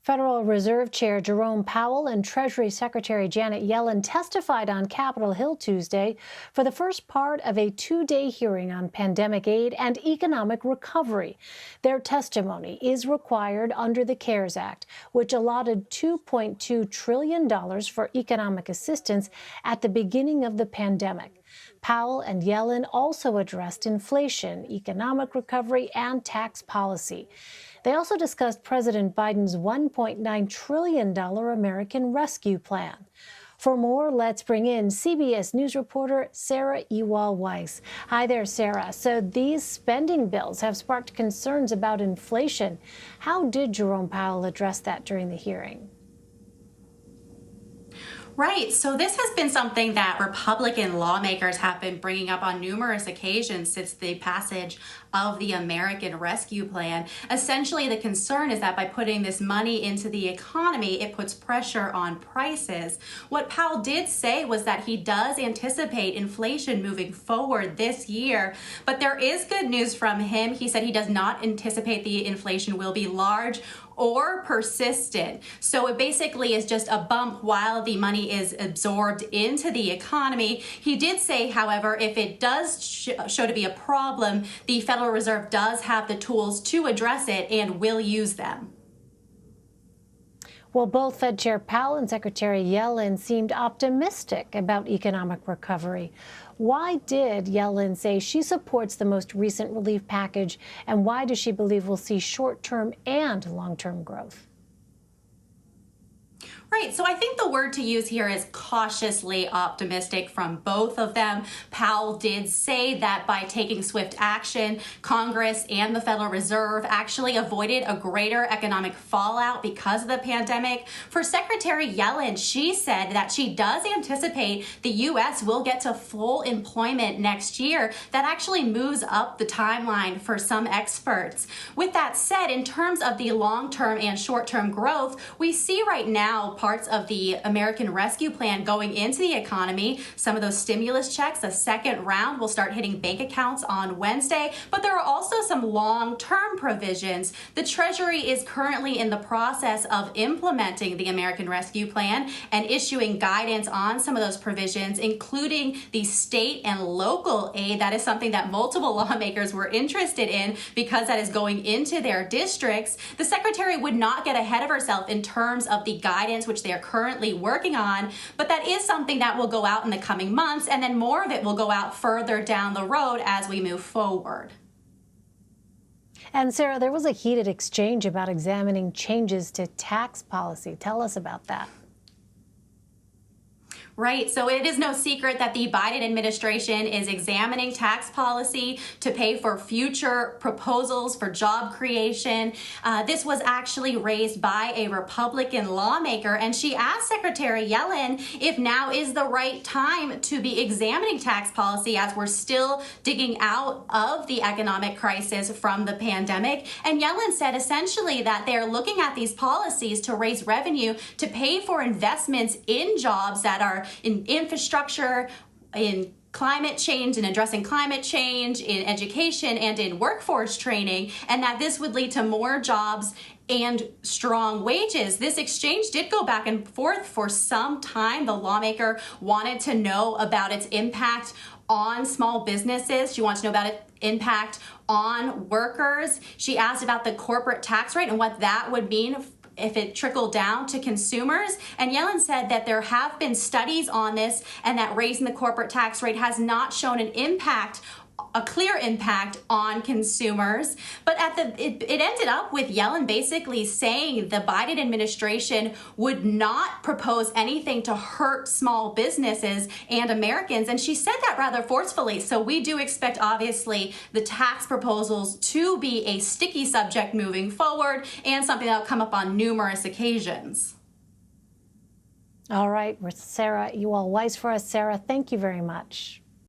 Federal Reserve Chair Jerome Powell and Treasury Secretary Janet Yellen testified on Capitol Hill Tuesday for the first part of a two-day hearing on pandemic aid and economic recovery. Their testimony is required under the CARES Act, which allotted $2.2 trillion for economic assistance at the beginning of the pandemic. Powell and Yellen also addressed inflation, economic recovery, and tax policy. They also discussed President Biden's $1.9 trillion American Rescue Plan. For more, let's bring in CBS News reporter Sarah Ewall-Wice. Hi there, Sarah. So these spending bills have sparked concerns about inflation. How did Jerome Powell address that during the hearing? Right. So this has been something that Republican lawmakers have been bringing up on numerous occasions since the passage of the American Rescue Plan. Essentially, the concern is that by putting this money into the economy, it puts pressure on prices. What Powell did say was that he does anticipate inflation moving forward this year, but there is good news from him. He said he does not anticipate the inflation will be large or persistent. So it basically is just a bump while the money is absorbed into the economy. He did say, however, if it does show to be a problem, the Federal Reserve does have the tools to address it and will use them. Well, both Fed Chair Powell and Secretary Yellen seemed optimistic about economic recovery. Why did Yellen say she supports the most recent relief package, and why does she believe we'll see short-term and long-term growth? Right. So I think the word to use here is cautiously optimistic from both of them. Powell did say that by taking swift action, Congress and the Federal Reserve actually avoided a greater economic fallout because of the pandemic. For Secretary Yellen, she said that she does anticipate the U.S. will get to full employment next year. That actually moves up the timeline for some experts. With that said, in terms of the long-term and short-term growth, we see right now parts of the American Rescue Plan going into the economy. Some of those stimulus checks, a second round, will start hitting bank accounts on Wednesday, but there are also some long-term provisions. The Treasury is currently in the process of implementing the American Rescue Plan and issuing guidance on some of those provisions, including the state and local aid. That is something that multiple lawmakers were interested in because that is going into their districts. The Secretary would not get ahead of herself in terms of the guidance which they are currently working on, but that is something that will go out in the coming months, and then more of it will go out further down the road as we move forward. And Sarah, there was a heated exchange about examining changes to tax policy. Tell us about that. Right. So it is no secret that the Biden administration is examining tax policy to pay for future proposals for job creation. This was actually raised by a Republican lawmaker, and she asked Secretary Yellen if now is the right time to be examining tax policy as we're still digging out of the economic crisis from the pandemic. And Yellen said essentially that they're looking at these policies to raise revenue to pay for investments in jobs that are in infrastructure, in climate change and addressing climate change, in education and in workforce training, and that this would lead to more jobs and strong wages. This exchange did go back and forth for some time. The lawmaker wanted to know about its impact on small businesses. She wants to know about its impact on workers. She asked about the corporate tax rate and what that would mean if it trickled down to consumers. And Yellen said that there have been studies on this and that raising the corporate tax rate has not shown an impact, a clear impact on consumers. But it ended up with Yellen basically saying the Biden administration would not propose anything to hurt small businesses and Americans. And she said that rather forcefully. So we do expect, obviously, the tax proposals to be a sticky subject moving forward and something that will come up on numerous occasions. All right, with Sarah Ewall-Wice for us. Sarah, thank you very much.